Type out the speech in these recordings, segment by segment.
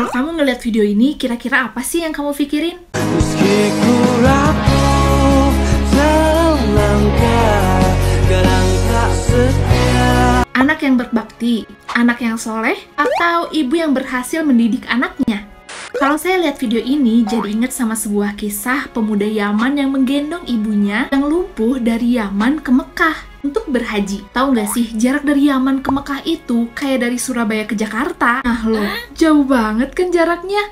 Kalau kamu ngeliat video ini, kira-kira apa sih yang kamu pikirin? Meski ku rapuh dalam langkah, kadang tak setia. Anak yang berbakti, anak yang soleh, atau ibu yang berhasil mendidik anaknya? Kalau saya lihat video ini, jadi ingat sama sebuah kisah pemuda Yaman yang menggendong ibunya yang lumpuh dari Yaman ke Mekah untuk berhaji. Tahu nggak sih, jarak dari Yaman ke Mekah itu kayak dari Surabaya ke Jakarta. Nah loh, jauh banget kan jaraknya?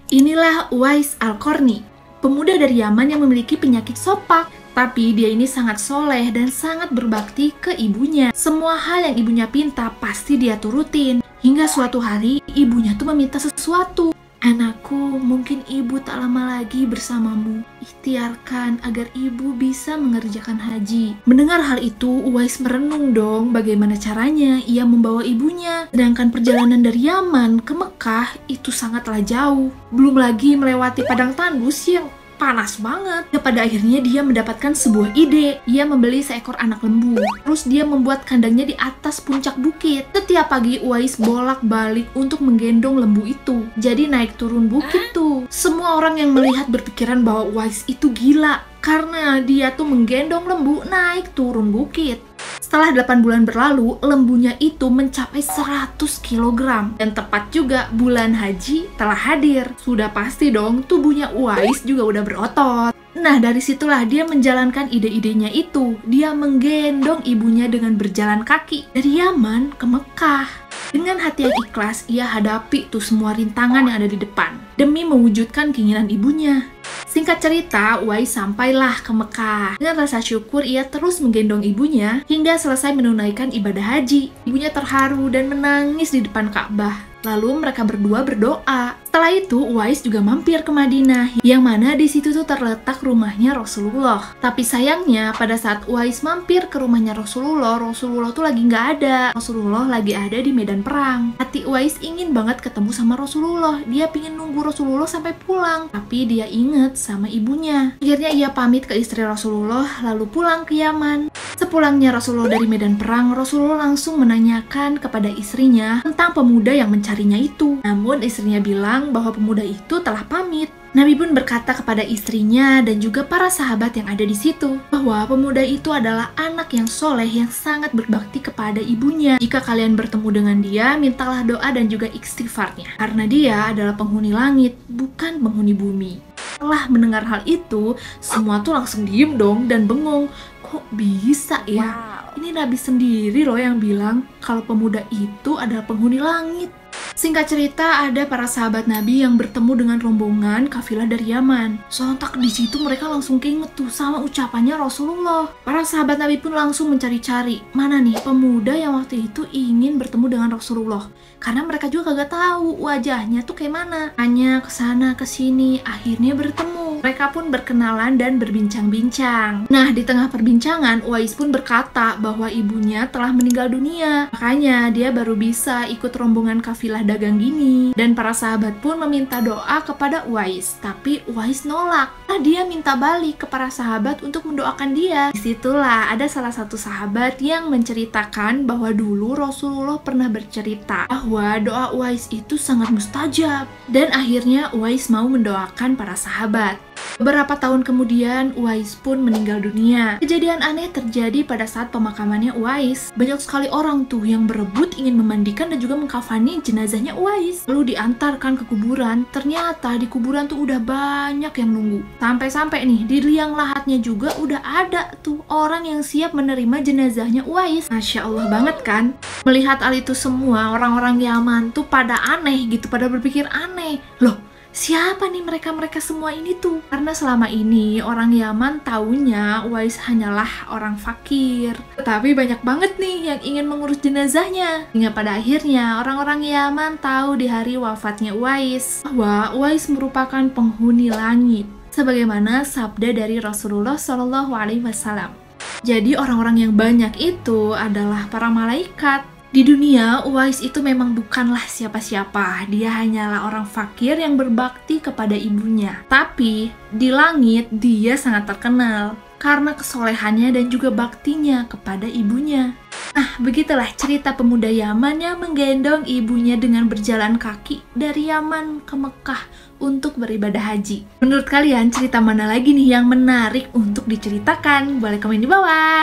Inilah Uwais Al-Qarni, pemuda dari Yaman yang memiliki penyakit sopak. Tapi dia ini sangat soleh dan sangat berbakti ke ibunya. Semua hal yang ibunya pinta pasti dia turutin. Hingga suatu hari ibunya tuh meminta sesuatu. Anakku, mungkin ibu tak lama lagi bersamamu. Ikhtiarkan agar ibu bisa mengerjakan haji. Mendengar hal itu, Uwais merenung dong bagaimana caranya ia membawa ibunya. Sedangkan perjalanan dari Yaman ke Mekah itu sangatlah jauh. Belum lagi melewati padang tandus yang panas banget. Ya, pada akhirnya dia mendapatkan sebuah ide. Ia membeli seekor anak lembu. Terus dia membuat kandangnya di atas puncak bukit. Setiap pagi Uwais bolak-balik untuk menggendong lembu itu. Jadi naik turun bukit tuh. Semua orang yang melihat berpikiran bahwa Uwais itu gila. Karena dia tuh menggendong lembu naik turun bukit. Setelah 8 bulan berlalu, lembunya itu mencapai 100 kg. Dan tepat juga bulan haji telah hadir. Sudah pasti dong tubuhnya Uwais juga udah berotot. Nah, dari situlah dia menjalankan ide-idenya itu. Dia menggendong ibunya dengan berjalan kaki dari Yaman ke Mekah. Dengan hati yang ikhlas, ia hadapi tuh semua rintangan yang ada di depan demi mewujudkan keinginan ibunya. Singkat cerita, Uwais sampailah ke Mekah. Dengan rasa syukur, ia terus menggendong ibunya hingga selesai menunaikan ibadah haji. Ibunya terharu dan menangis di depan Ka'bah. Lalu mereka berdua berdoa. Setelah itu, Uwais juga mampir ke Madinah, yang mana di situ tuh terletak rumahnya Rasulullah. Tapi sayangnya, pada saat Uwais mampir ke rumahnya Rasulullah tuh lagi nggak ada. Rasulullah lagi ada di medan perang. Hati Uwais ingin banget ketemu sama Rasulullah. Dia pingin nunggu Rasulullah sampai pulang. Tapi dia inget sama ibunya. Akhirnya ia pamit ke istri Rasulullah, lalu pulang ke Yaman. Sepulangnya Rasulullah dari medan perang, Rasulullah langsung menanyakan kepada istrinya tentang pemuda yang mencarinya itu. Namun istrinya bilang bahwa pemuda itu telah pamit. Nabi pun berkata kepada istrinya dan juga para sahabat yang ada di situ bahwa pemuda itu adalah anak yang soleh yang sangat berbakti kepada ibunya. Jika kalian bertemu dengan dia, mintalah doa dan juga istighfarnya, karena dia adalah penghuni langit, bukan penghuni bumi. Setelah mendengar hal itu, semua tuh langsung diem dong dan bengong. Kok bisa ya? Wow. Ini Nabi sendiri loh yang bilang kalau pemuda itu adalah penghuni langit. Singkat cerita, ada para sahabat Nabi yang bertemu dengan rombongan kafilah dari Yaman. Sontak di situ mereka langsung keinget tuh sama ucapannya Rasulullah. Para sahabat Nabi pun langsung mencari-cari mana nih pemuda yang waktu itu ingin bertemu dengan Rasulullah. Karena mereka juga kagak tahu wajahnya tuh kayak mana. Hanya kesana kesini, akhirnya bertemu. Mereka pun berkenalan dan berbincang-bincang. Nah, di tengah perbincangan, Uwais pun berkata bahwa ibunya telah meninggal dunia. Makanya dia baru bisa ikut rombongan kafilah dagang gini. Dan para sahabat pun meminta doa kepada Uwais. Tapi Uwais nolak. Nah, dia minta balik ke para sahabat untuk mendoakan dia. Disitulah ada salah satu sahabat yang menceritakan bahwa dulu Rasulullah pernah bercerita bahwa doa Uwais itu sangat mustajab. Dan akhirnya Uwais mau mendoakan para sahabat. Beberapa tahun kemudian, Uwais pun meninggal dunia. Kejadian aneh terjadi pada saat pemakamannya Uwais. Banyak sekali orang tuh yang berebut ingin memandikan dan juga mengkafani jenazahnya Uwais. Lalu diantarkan ke kuburan. Ternyata di kuburan tuh udah banyak yang nunggu. Sampai-sampai nih, di liang lahatnya juga udah ada tuh orang yang siap menerima jenazahnya Uwais. Masya Allah banget kan? Melihat hal itu semua, orang-orang Yaman tuh pada aneh gitu, pada berpikir aneh. Loh, siapa nih mereka-mereka semua ini tuh? Karena selama ini orang Yaman taunya Uwais hanyalah orang fakir. Tetapi banyak banget nih yang ingin mengurus jenazahnya. Hingga pada akhirnya orang-orang Yaman tahu di hari wafatnya Uwais bahwa Uwais merupakan penghuni langit. Sebagaimana sabda dari Rasulullah SAW. Jadi orang-orang yang banyak itu adalah para malaikat. Di dunia, Uwais itu memang bukanlah siapa-siapa. Dia hanyalah orang fakir yang berbakti kepada ibunya. Tapi, di langit, dia sangat terkenal. karena kesolehannya dan juga baktinya kepada ibunya. Nah, begitulah cerita pemuda Yaman yang menggendong ibunya dengan berjalan kaki dari Yaman ke Mekah untuk beribadah haji. Menurut kalian cerita mana lagi nih yang menarik untuk diceritakan? Boleh komen di bawah.